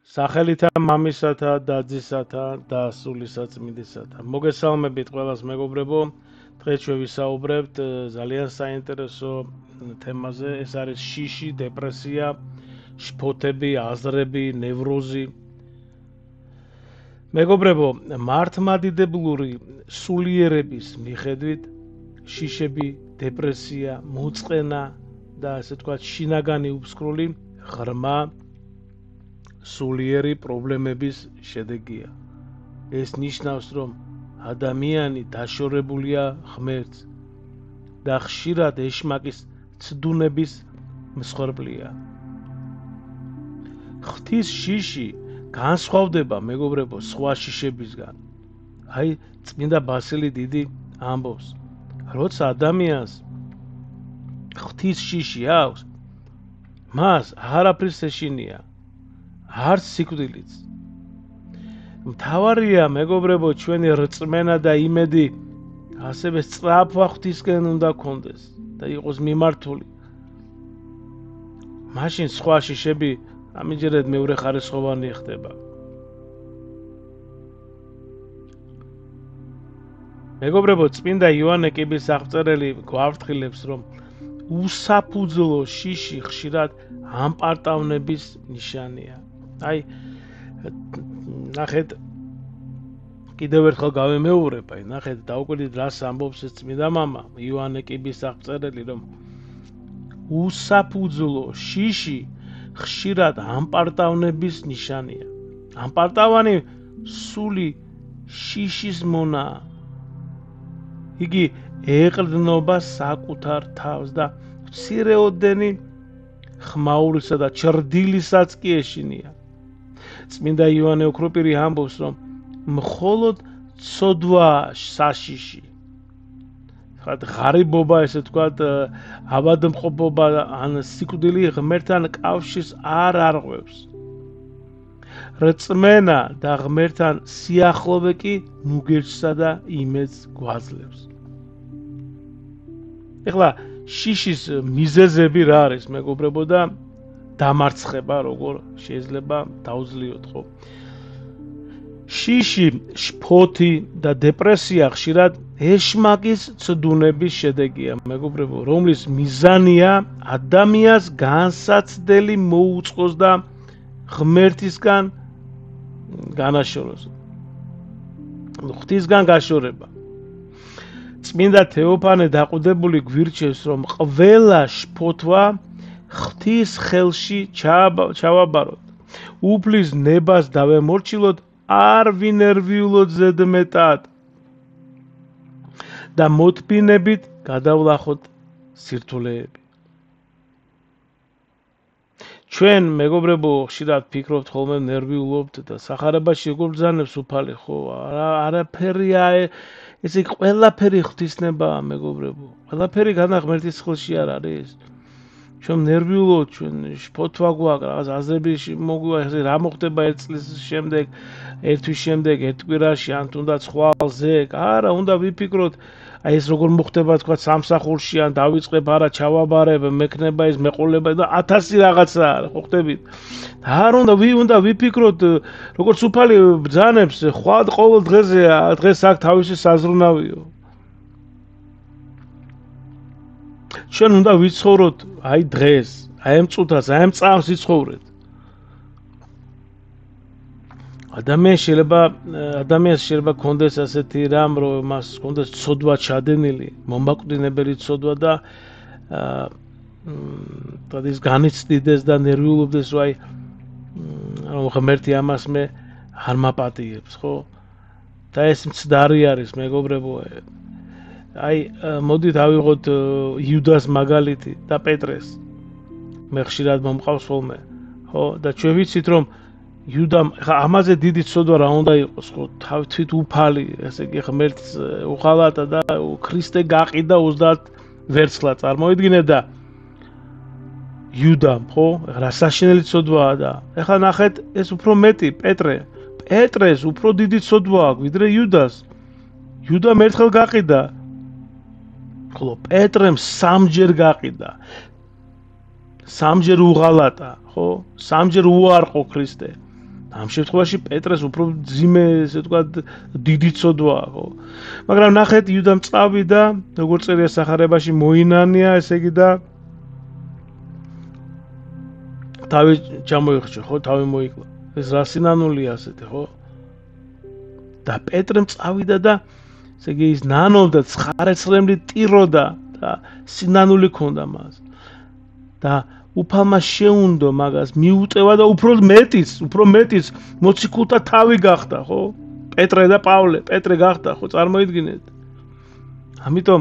სახელითა მამისათა და ძისათა და სულისაწმინდისათა. მოგესალმებით ყველას მეგობრებო. დღეს ჩვენ ვისაუბრებთ ძალიან საინტერესო თემაზე. ეს არის შიში, დეპრესია, შფოთები, აზრები, ნევროზი. მეგობრებო, მართლმადიდებლური სულიერების მიხედვით შიშები, დეპრესია, მოწყენა და ასე ვთქვათ, შინაგანი უფსკრული ღრმა სულიერი პრობლემების შედეგია. ეს ნიშნავს, რომ ადამიანი დაშორებულია ღმერთს და ხშირად ეშმაკის ცდუნების მსხვერპლია. ღვთის შიში განსხვავდება, მეგობრებო, სხვა შიშებისგან. აი, წმინდა ბასილი დიდი ამბობს, როცა ადამიანს ღვთის შიში აქვს, მას არაფრის ეშინია. არც სიკვდილიც. მთავარია, მეგობრებო, ჩვენი რწმენა და იმედი ასევე სწრაფვა ღვთისკენ უნდა გქონდეს და იყოს მიმართული. მაშინ სხვა შიშები ამიჯერად მეორეხარისხოვანი ხდება. მეგობრებო, წმინდა იოანე კიბის აღწერელი გვაფრთხილებს, რომ უსაფუძვლო შიში ხშირად ამპარტავნების ნიშანია. აი, ნახეთ, კიდევ ერთხელ გავემეორებ, აი, ნახეთ, დაუკვირდით რას ამბობს ეს წმინდა მამა იოანე კიბის აღწერელი, რომ უსაფუძვლო შიში ხშირად ამპარტავნების ნიშანია. ამპარტავანი სული შიშის მონაა. იგი ეყრდნობა საკუთარ თავს და მცირეოდენი ხმაურისა და ჩრდილისაც კი ეშინია. წმინდა იოანე ოქროპირი ამბობს, რომ მხოლოდ ცოდვა საშიში. ღარიბობა, ესე ვთქვათ, ავადმყოფობა ან სიკვდილი ღმერთთან კავშირს არ არღვევს. რწმენა და ღმერთთან სიახლოვე კი ნუგეჭსა და იმედს გვაძლევს. ეხლა შიშის მიზეზები რა არის, მეგობრებო, და დამარცხება როგორ შეიძლება დაუძლიოთ, ხო? შიში, შფოთი და დეპრესია ხშირად ეშმაკის ცდუნების შედეგია, მეგობრებო, რომლის მიზანია ადამიანს განსაცდელი მოუწყოს და ღმერთისგან განაშოროს. ღვთისგან გაშორება. წმინდა თეოფანე დაყუდებული გვირჩევს, რომ ყველა შფოთვა ღვთის ხელში ჩავაბაროთ. უფლის ნებას დავემორჩილოთ, არ ვინერვიულოთ ზედმეტად და მოთფინებით გადავლახოთ სირთულეები. ჩვენ, მეგობრებო, ხშირად ფიქრობთ, ხოლმე ნერვიულობთ და სახარებაში როგორ ბრძანებს უფალი, ხო? არაფერია, ესე ყველაფერი ღვთისნებაა, მეგობრებო. ყველაფერი განაღმერთის ხელში არ არის. ჩვენ ნერვიულობთ, ჩვენ შფოთვა გვაქვს, რაღაც აზრები მოგვიყვება, რა მოხდება ერთ წლის შემდეგ, ერთ თვის შემდეგ, ერთ კვირაში, ან თუნდაც ხვალზე. არა, უნდა ვიფიქროთ, აი ეს როგორ მოხდება, თქვა, სამსახურში, ან დავიწყებ, არა, ჩავაბარებ, მექნება ეს მეყოლება და 1000 რაღაცა, ხო ხდებით? არ უნდა ვიფიქროთ, როგორც უფალი ბრძანებს, ხვალ ყოველ დღეზე, დღეს აქ თავისი საზრუნავიო. ჩვენ უნდა ვიცხოვროთ აი დღეს, აი ამ წუთას, აი ამ წამს ვიცხოვრეთ. ადამიანს შეიძლება კონდეს ასეთი რამ, რომ მას კონდეს ცოდვა ჩადენილი, მომაკვდინებელი ცოდვა და ის განიცდიდეს და ნერვიულობდეს, რომ აი რომ ღმერთი ამას მე არ მაპატიებს, ხო? და ეს მცდარი არის, მეგობრებო. აი, მოდით ავიღოთ იუდას მაგალითი და პეტრეს. მე ხშირად მომყავს ხოლმე, ხო? და ჩვენ ვიცით, რომ იუდამ, ხა ამაზე დიდი ცოდვა რა უნდა იყოს, ხო? თვით უფალი, ესე იგი ღმერთს უხალატა და ქრისტე გაყიდა 30 ვერცხლად, წარმოიდგინე და იუდამ, ხო? რა საშინელი ცოდვაა და ეხლა ნახეთ, ეს უფრო მეტი პეტრეს უფრო დიდი ცოდვა აქვს ვიდრე იუდას. იუდამ ერთხელ გაყიდა, ხოლო პეტრემ 3-ჯერ გაყიდა. 3-ჯერ უღალატა, ხო? 3-ჯერ უარყო ქრისტე. ამ შემთხვევაში პეტრეს უფრო ძიმე, ესე ვთქვათ, დიდი ცოდვა, ხო? მაგრამ ნახეთ, იუდამ წავიდა, როგორც წერია სახარებაში, მოინანია, ესე იგი და თავი ჩამოიხჭა, ხო, თავი მოიკლა. ეს რა სინანულია ასეთი, ხო? და პეტრემ წავიდა და ესე იგი ის ნანობდა, ცხარეცრემლი ტიროდა და სინანული ქონდა მას. და უფალმა შეუნდო მაგას, მიუტევა და უფრო მეტიც მოციქულთა თავი გახდა, ხო? პეტრე და პავლე, პეტრე გახდა, ხო, წარმოიდგინეთ. ამიტომ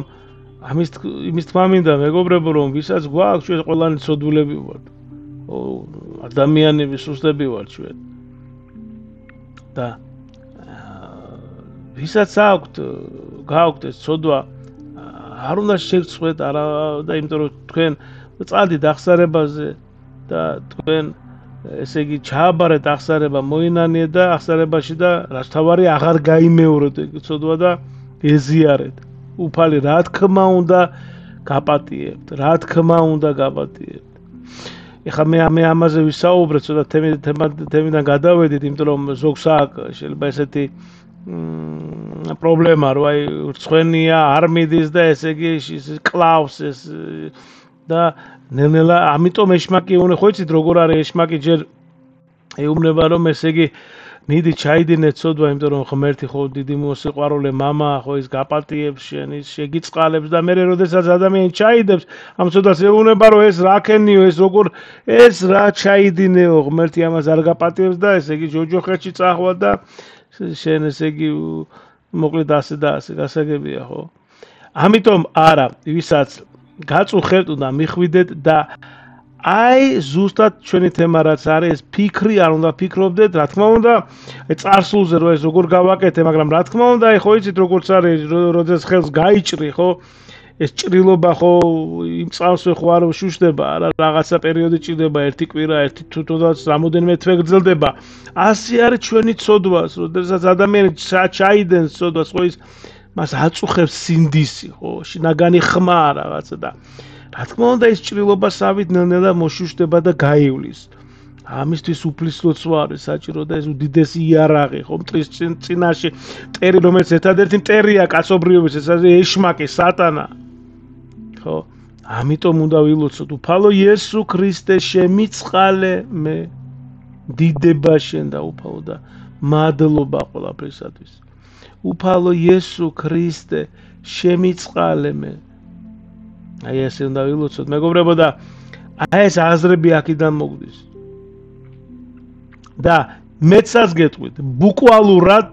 იმის თქმა მინდა, მეგობრებო, რომ ვისაც გვაქვს, ჩვენ ყველანი ცოდვილები ვართ. ხო, ადამიანები სუსტები ვართ ჩვენ. და ვისაც გააქვთ ეს ცოდვა, არ უნდა შეგწყვეტ არა და იმიტომ რომ თქვენ წადით აღსარებაზე და თქვენ ესე იგი ჩააბარეთ აღსარება, მოინანიეთ და აღსარებაში და რაც თავარი აღარ გაიმეოროთ ეგ ცოდვა და ეზიარეთ. უფალი რა თქმა უნდა გაპატიებთ, რა თქმა უნდა გაპატიებთ. ეხლა მე ამაზე ვისაუბრე, ცოტა თემიდან გადავედით, იმიტომ რომ ზოგს აქვს შეიძლება ესეთი პრობლემა, რომ აი რცხვენია, არ მიდის და ესე იგი კლავს ეს და ნელ-ნელა ამიტომ ეშმაკი უნდა ხო იცით როგორ არის ეშმაკი ჯერ ეუბნება რომ ესე იგი მიდი ჩაიდინე ცოდვა, იმიტომ რომ ღმერთი ხო დიდი მოსიყვარულე მამა, ხო ის გაპატიებს შენ, ის შეგიწყალებს და მე როდესაც ადამიანი ჩაიდებს, ამ ცოდვას ეუბნება რომ ეს რა ქენიო, ეს როგორ ეს რა ჩაიდინეო, ღმერთი ამას არ გაპატიებს და ესე იგი ჯოჯოხეთში წახვა და შენ ესე იგი მოკლედ ასე და ასე გასაგებია, ხო? ამიტომ არა, ვისაც გაწუხებთ და მიხვიდეთ და აი ზუსტად ჩვენი თემა რაც არის, ფიქრი არ უნდა ფიქრობდეთ, რა თქმა უნდა, წარსულზე რომ ეს როგორ გავაკეთე, მაგრამ რა თქმა უნდა, აი ხო იცით როგორც არის, როდესაც ხელს გაიჭრი, ხო? ეს ჭრილობა ხო იმ წარსულზე ხო არ შუშდება, არა რაღაცა პერიოდი ჭირდება, ერთი კვირა, ერთი თუთოდაც რამოდენიმე თვე გრძელდება. ასე არის ჩვენი ცოდვას, როდესაც ადამიანი ჩაიდენს ცოდვას, ხო ის მას აწუხებს სინდისი, ხო, შინაგანი ხმა რაღაცა და რა თქმა უნდა ეს ჭრილობასავით ნელ-ნელა მოშუშდება და გაივლის. ამისთვის უფლის ლოცვა არის საჭირო და ეს უდიდესი იარაღი, ხო, მტრის წინაშე მტერი, რომელიც ერთადერთი მტერია კაცობრიობის, ეს არის ეშმაკი, სატანა. ხო, ამიტომ უნდა ვილოცოთ, უფალო იესო ქრისტე, შემიწყალე მე, დიდება შენ და უფალო და მადლობა ყველაფრისათვის. უფალო იესო ქრისტე, შემიწყალე მე. აი ესე უნდა ვილოცოთ, მეგობრებო და აი ეს აზრები აქედან მოგდის. და მეცაც გეტყვით, ბუკვალურად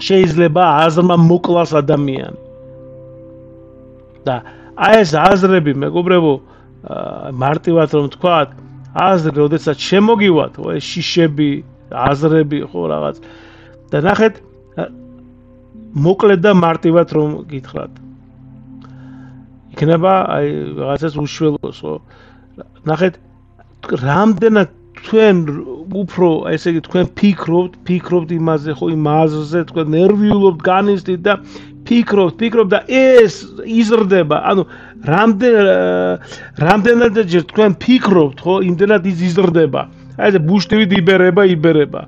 შეიძლება აზრმა მოკლას ადამიანი. და აი ეს აზრები, მეგობრებო, მარტივად რომ თქვათ, აზრი, როდესაც შემოგივათ, ხო, ეს შიშები, აზრები, ხო, რაღაც. და ნახეთ, მოკლედ და მარტივად რომ გითხრათ. იქნება აი რაღაცას უშველოს, ხო? ნახეთ, რამდენად თქვენ უფრო, ესე იგი, თქვენ ფიქრობთ იმაზე, ხო, იმ აზრზე, თქვენ ნერვიულობთ, განიცდით და ფიქრობთ და ეს იზრდება. ანუ რამდენად ჯერ თქვენ ფიქრობთ, ხო, იმდენად ის იზრდება. აი ეს ბუშტივით იბერება.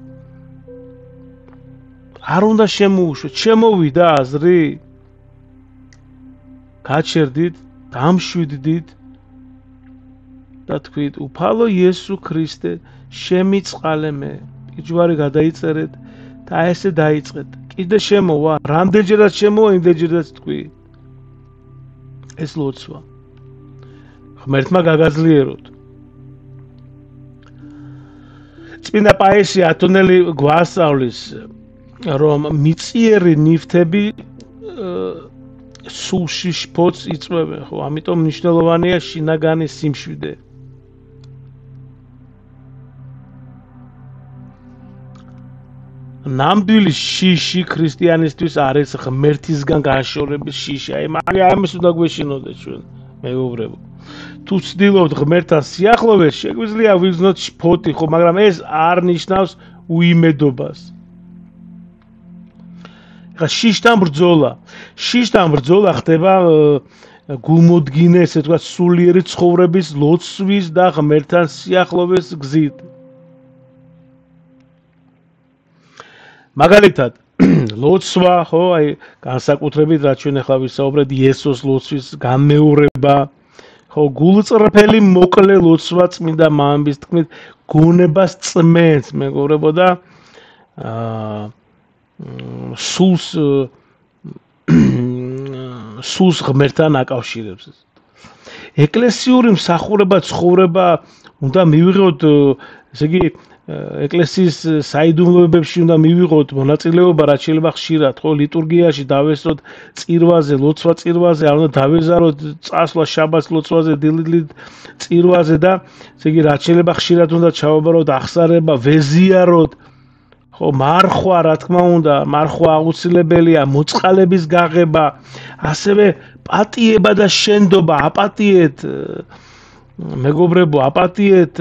არ უნდა შემოუშვეთ, შემოვიდა აზრი. გაჩერდით, დამშვიდდით და თქვით, უფალო იესო ქრისტე, შემიწყალე მე. იჯვარი გადაიწერეთ და ესე დაიწყეთ. კიდე შემოვა, რამდენჯერაც შემოვა, იმდენჯერაც თქვი. ეს ლოცვა. ღმერთმა გაგაძლიეროთ. წმინდა პაისი ათონელი გვასწავლის, რომ მიწიერი ნივთები სულში შფოთს იწვევენ, ხო? ამიტომ მნიშვნელოვანია შინაგანი სიმშვიდე. ნამდვილი შიში ქრისტიანისთვის არის ღმერთისგან გაშორების შიში. აი ამას უნდა გვეშინოდეთ ჩვენ, მეგობრებო. თუ ცდილობთ ღმერთთან სიახლოვეს, შეგვიძლია ვიგრძნოთ შფოთი, ხო, მაგრამ ეს არ ნიშნავს უიმედობას. ხა შიშთან ბრძოლა ხდება გულმოდგინე, ესე ვთქვათ, სულიერი ცხოვრების ლოცვის და ღმერთთან სიახლოვეს გზით. მაგალითად ლოცვა, ხო, აი განსაკუთრებით რაც ჩვენ ახლა ვისაუბრეთ იესოს ლოცვის გამეორება, ხო, გულწრფელი მოკლე ლოცვა წმინდა მამების თქმით გონებას წმენს, მეგობრებო და სულს ღმერთთან აკავშირებს. ეკლესიური მსახურება ცხოვრება უნდა მივიღოთ, ესე იგი ეკლესიის საიდუმლოებებში უნდა მივიღოთ მონაწილეობა, რაც შეიძლება ხშირად, ხო, ლიტურგიაში დავესწროთ წირვაზე, ლოცვა წირვაზე, არ უნდა დავეზაროთ წასვლა შაბათს ლოცვაზე, დილით წირვაზე და ესე იგი რაც შეიძლება ხშირად უნდა ჩავაბაროთ აღსარება, ვეზიაროთ, ხო, მარხვა, რა თქმა უნდა, მარხვა აუცილებელია, მოწყალების გაღება, ასევე პატიება და შენდობა, აპატიეთ მეგობრებო, აპატიეთ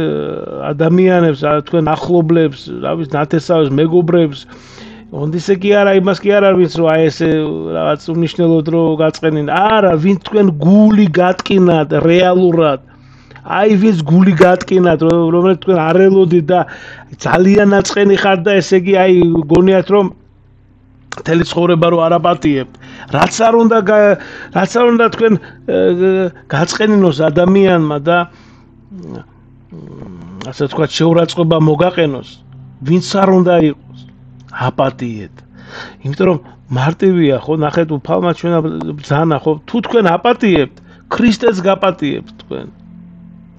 ადამიანებს, თქვენ ახლობლებს, რა ვიცი, ნათესავებს, მეგობრებს. ისე კი არა, იმას კი არ არის, რომ აი ესე რაღაც უნიშნელოდ რო გაწყენინ. არა, ვინც თქვენ გული გატკინათ რეალურად. აი ვინც გული გატკინათ, რომელიც თქვენ არ ელოდით და ძალიან აწყენი ხართ და ესე იგი აი გონიათ რომ მთელი ცხოვრება რო არაპატიებთ. რაც არ უნდა თქვენ გაწყენინოს ადამიანმა და ასე თქვა შეურაცხყოფა მოგაყენოს, ვინც არ უნდა იყოს, აპატიეთ. იმიტომ რომ მარტივია, ხო, ნახეთ უფალმა ჩვენა ბრძანა, ხო, თუ თქვენ აპატიებთ, ქრისტეს გაპატიებთ თქვენ.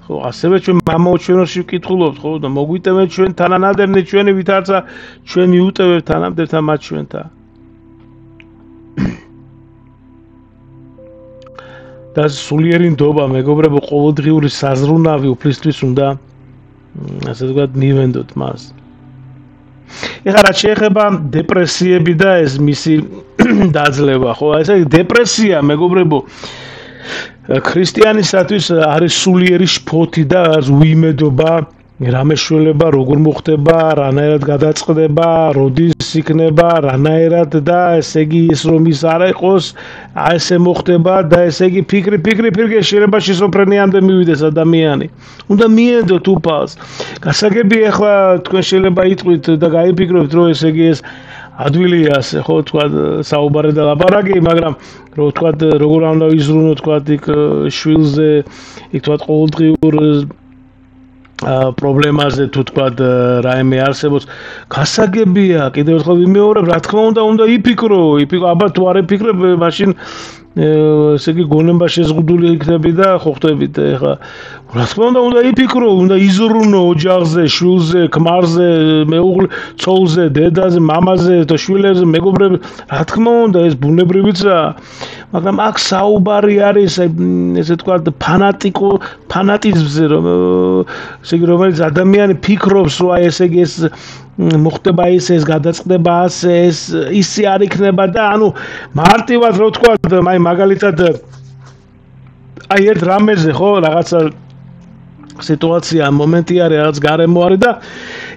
ხო, ასევე ჩვენ მამაოჩვენოში ვკითხულობთ, ხო, და მოგვიტევეთ ჩვენ თანანადერნი ჩვენი ვითარცა ჩვენ მიუტევებთ თანამდებთა მათ ჩვენთან. და სულიერი ნდობა, მეგობრებო, ყოველდღიური საზრუნავი უფლისთვის უნდა ასე ვთქვათ მივენდოთ მას. ეხლა რაც შეეხება დეპრესიები და ეს მისი დაძლევა, ხო, ესე დეპრესია, მეგობრებო, ქრისტიანისათვის არის სულიერი შფოთი და უიმედობა, რამე შველება, როგორ მოხდება, რანაირად გადაწყდება, როდის იქნება, რანაირად და ესე იგი ის რომ ის არ იყოს, ესე მოხდება და ესე იგი ფიქრი შეიძლება შიზოფრენიამდე მივიდეს ადამიანი. უნდა მიენდოთ უფალს. გასაგებია ახლა თქვენ შეიძლება იტყვით და გაიფიქროთ, რომ ესე იგი ეს ადვილია ასე, ხო, თქვა საუბარი და ლაპარაკი, მაგრამ რომ თქვა როგორ უნდა იზრუნო, თქვა იქ შვილზე, იქ თქვა ყოველდღიურ პრობლემაზე თუ თქვა რაიმე არსებობს, გასაგებია, კიდევ ერთხელ ვიმეორებ, რა თქმა უნდა იფიქრო, აბა თუ არ იფიქრებ, მაშინ ესე იგი გონება შეზღუდული იქნები და ხო ხტებით ეხლა. რა თქმა უნდა იფიქრო, უნდა იზრუნო ოჯახზე, შვილზე, ქმარზე, მეუღლე, ცოლზე, დედაზე, მამაზე, და შვილებზე, მეგობრებზე, რა თქმა უნდა ეს ბუნებრივია, მაგრამ აქ საუბარი არის ესე თქვა ფანატიზმზე, რომ ესე იგი რომელიც ადამიანი ფიქრობს, რომ აი ესე იგი ეს მოხდება ის გადაწყდება ასე ეს ისე არ იქნება და ანუ მარტივად რო თქვა აი მაგალითად აი ერთ რამეზე ხო რაღაცა სიტუაცია მომენტი არის რაღაც გარემო არის და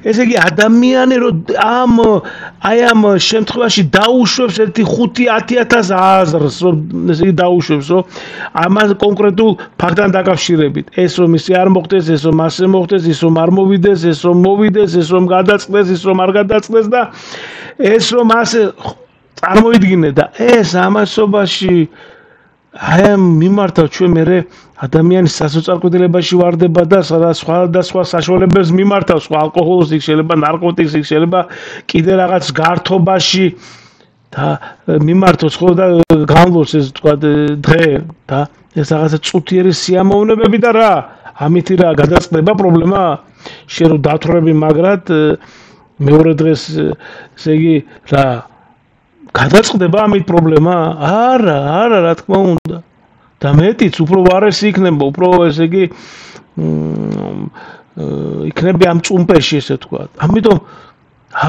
ესე იგი ადამიანი რო ამ შემთხვევაში დაუშვებს ერთი 5-10,000 აზრს რომ ესე იგი დაუშვებს რომ ამას კონკრეტულ ფაქტთან დაკავშირებით ეს რომ ისე არ მოხდეს ეს რომ ასე მოხდეს ის რომ არ მოვიდეს ეს რომ მოვიდეს ეს რომ გადაწყდეს ის რომ არ გადაწყდეს და ეს რომ ასე წარმოიდგინე და ეს ამასობაში აი მიმართავ ჩვენ მე ადამიანის სასოწარკვეთილებაში ვარდება და სხვა საშუალებებს მიმართავს, სხვა ალკოჰოლს იქ შეიძლება ნარკოტიკს იქ შეიძლება კიდე რაღაც გართობაში და მიმართოს ხო და განვლოს ეს თქვა დღე და ეს რაღაცა წუთიერი სიამოვნებები და რა ამითი რა გადაწყდება პრობლემა შენ რო დათვრები მაგრად მეორე დღეს ესე იგი რა გადაწყდება ამით პრობლემა? არა, რა თქმა უნდა. და მეტიც უფრო ვარესი იქნება, უფრო ესე იგი იქნება ამ წუმპეში ესე თქვა. ამიტომ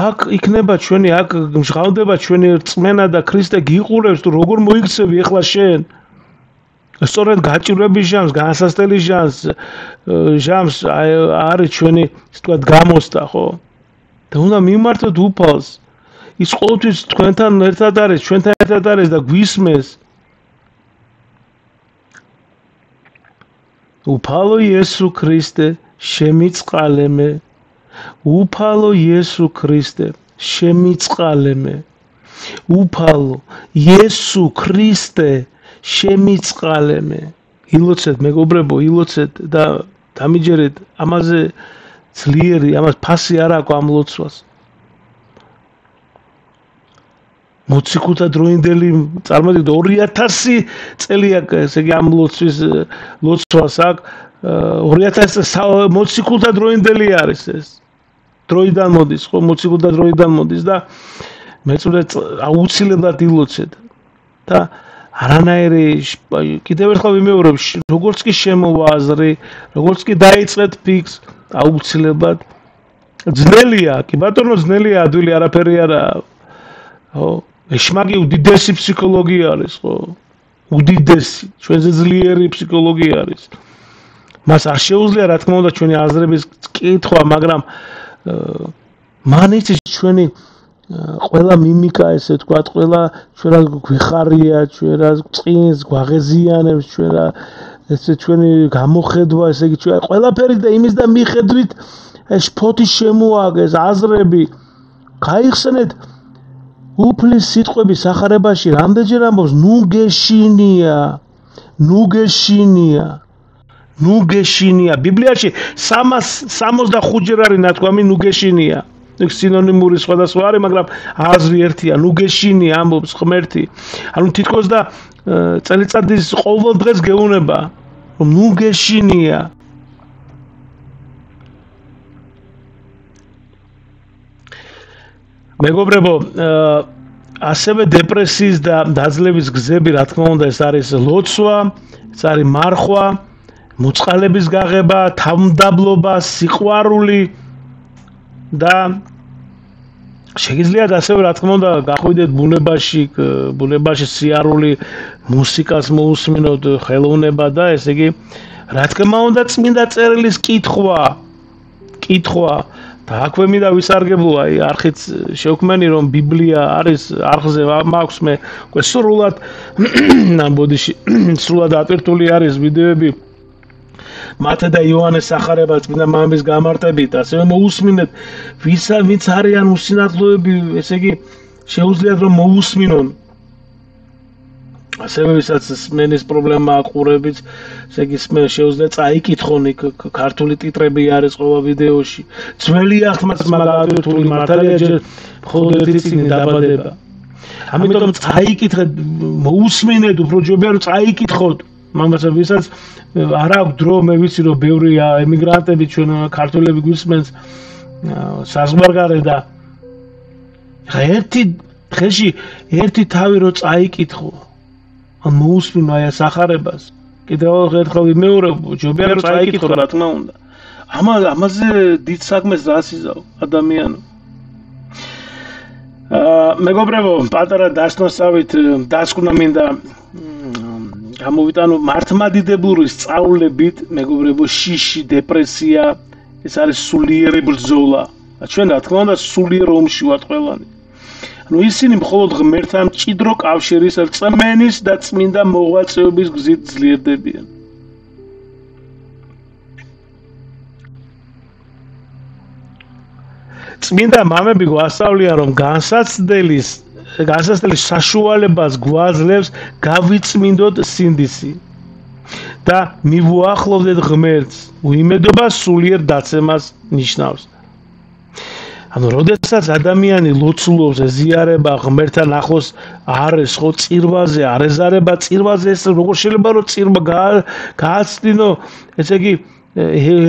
აქ იქნება ჩვენი აქ მჟღავდება ჩვენი რწმენა და ქრისტე გიყურებს თუ როგორ მოიქცევი ახლა შენ. სწორედ გაჭირვების ჟამს, განსასწრების ჟამს არის ჩვენი ესე თქვა გამოსτα, ხო? და უნდა მიმართოთ უფალს. ის ყოველთვის თქვენთან ერთად არის, ჩვენთან ერთად არის და გვისმენს. უფალო იესო ქრისტე, შემიწყალე მე. უფალო იესო ქრისტე, შემიწყალე უფალო იესო ქრისტე შემიწყალე ილოცეთ მეგობრებო ილოცეთ და დამიჯერეთ ამაზე ძლიერი ამას ფასი არ აქვს ამ ლოცვას მოციქულთა დროინდელი წარმოდით 2000 წელია ესე იგი ამ ლოცვას აქვს 2000 მოციქულთა დროინდელი არის ეს დროიდან მოდის ხო მოციქულთა დროიდან მოდის და მეწუდა აუცილებლად ილოცეთ და არანაირი კიდევ ერთხელ ვიმეორებ როგორც კი შემოვაზრი როგორც კი დაიწყეთ ფიქს აუცილებლად ძნელია კი ბატონო ძნელია ადვილი არაფერი არა ხო ეშმაკი უდიდესი ფსიქოლოგია არის ხო უდიდესი ჩვენზე ძლიერი ფსიქოლოგია არის მას არ შეუძლია რა თქმა უნდა ჩვენი აზრების კითხვა მაგრამ მან იცის ჩვენი ყველა მიმიკა ესე თქვა ყველა ჩვენ რა გვიხარია ჩვენ რა წინს გვაღეზიანებს ჩვენ რა ესე ჩვენი გამოხედვა ესე იგი ჩვენ ყველაფერი და იმის და მიხედვით ეს ფოთი შემოაგეს აზრები გაიხსენეთ უფლის სიტყვები სახარებაში რამდენჯერ ამბობს ნუ გეშინია ბიბლიაში 365 ჯერ არის ნათქვამი ნუ გეშინია სინონიმური სხვადასხვა არის მაგრამ აზრი ერთია ნუ გეშინია ამბობს ღმერთი ანუ თითქოს და წელიწადის ყოველ დღეს გეუნება რომ ნუ გეშინია მეგობრებო ასევე დეპრესიის და დაძლევის გზები რა თქმა უნდა ეს არის ლოცვა ეს არის მარხვა მოწყალების გაღება თავმდაბლობა სიყვარული და შეგიძლიათ ასევე რა თქმა უნდა გახვიდეთ ბუნებაში სიარული მუსიკას მოусმინოთ ხელოვნება და ესე იგი რა თქმა უნდა წმინდა წერილის კითხვა და აქვე მინდა ვისარგებლო აი არხით შევქმენი რომ ბიბლია არის არხზე მაქვს მე უკვე სრულად ნამდვილად სრულად ატვირთული არის ვიდეოები მათე და იოანეს სახარება წმინდა მამის გამარტებით ასევე მოусმინეთ ვინც არიან უსინათლოები ესე იგი შეუძლიათ რომ მოусმინონ ასევე ვისაც სმენის პრობლემა აყურებით ესე იგი შეუძლიათ წაიკითხონ იქ ქართული ტიტრები არის ყოველ ვიდეოში ძველი ახთმაც მაგალითად მართალია ჯერ მხოლოდ ერთი წიგნი დაბადება ამიტომ წაიკითხეთ მოусმინეთ უფრო ჯობია რომ წაიკითხოთ მაგას ვისაც არ აქვს დრო მე ვიცი რომ ბევრი ემიგრანტები ჩვენ ქართველები გვისმენს საზღვარგარე და ერთი დღეში ერთი თავი რო წაიკითხო ან მოусმინო აი სახარებას კიდევ ერთხელ ვიმეორებ ჯობია რომ წაიკითხო რა თქმა უნდა ამაზე დიდ საქმეს დასიზავ ადამიანო მეგობრებო პატარა დასნოსავით დასკვნა მინდა გამოვიტანო მართლმადიდებლური სწავლებით მეგობრებო შიში დეპრესია ეს არის სულიერი ბრძოლა ჩვენ რა თქმა უნდა სულიერ ომში ვართ ყველანი ანუ ისინი მხოლოდ ღმერთთან მჭიდრო კავშირის რწმენის და წმინდა მოღვაწეობის გზით ძლიერდებიან წმინდა მამები გვასწავლიან რომ განსაცდელის საშუალებას გვაძლევს გავიწმინდოთ სინდისი და მივუახლოვდეთ ღმერთს უიმედობა სულიერ დაცემას ნიშნავს ანუ როდესაც ადამიანი ლოცულობს ეზიარება ღმერთთან ახლოს არის ხო წირვაზე არ ეზარება წირვაზე ეს როგორ შეიძლება რომ წირვა გააცდინო ესე იგი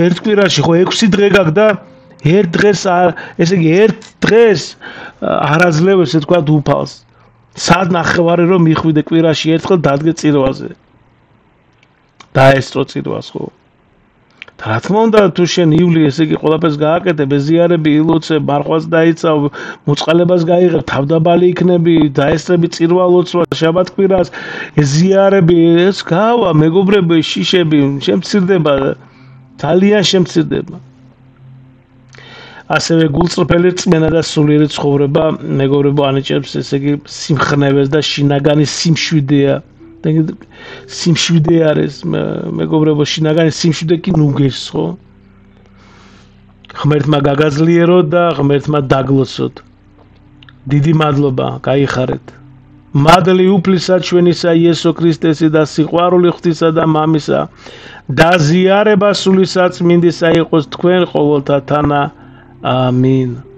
ერთ კვირაში ხო 6 დღე გაქვს და ერთ დღეს ესე იგი ერთ დღეს არაძლევ ესე თქვა უფალს სად ნახევარი რომ მიხვიდე კვირაში ერთხელ დადგე წირვაზე დაესწრო წირვას ხო და რა თქმა უნდა თუ შენ ივლი ესე იგი ყველაფერს გააკეთებ ეზიარები ილოცე მარხვას დაიცავ მოწყალებას გაიღებ თავდაბალი იქნები დაესწრები წირვა ლოცვა შაბათ-კვირას ეზიარები ეს გავა მეგობრებო შიშები შემცირდება ძალიან შემცირდება ასევე გულწრფელი რწმენა და სულიერი ცხოვრება მეგობრებო ანიჭებს ესე იგი სიმხნევეს და შინაგანი სიმშვიდეა სიმშვიდე არის მეგობრებო შინაგანი სიმშვიდე კი ნუგეს ხო ღმერთმა გაგაძლიეროთ და ღმერთმა დაგლოცოთ დიდი მადლობა, გაიხარეთ. მადლი უფლისა ჩვენისა იესო ქრისტესა და სიყვარული ღვთისა და მამისა და ზიარება სული საწმინდისა იყოს თქვენ ყოველთა თანა. ამინ.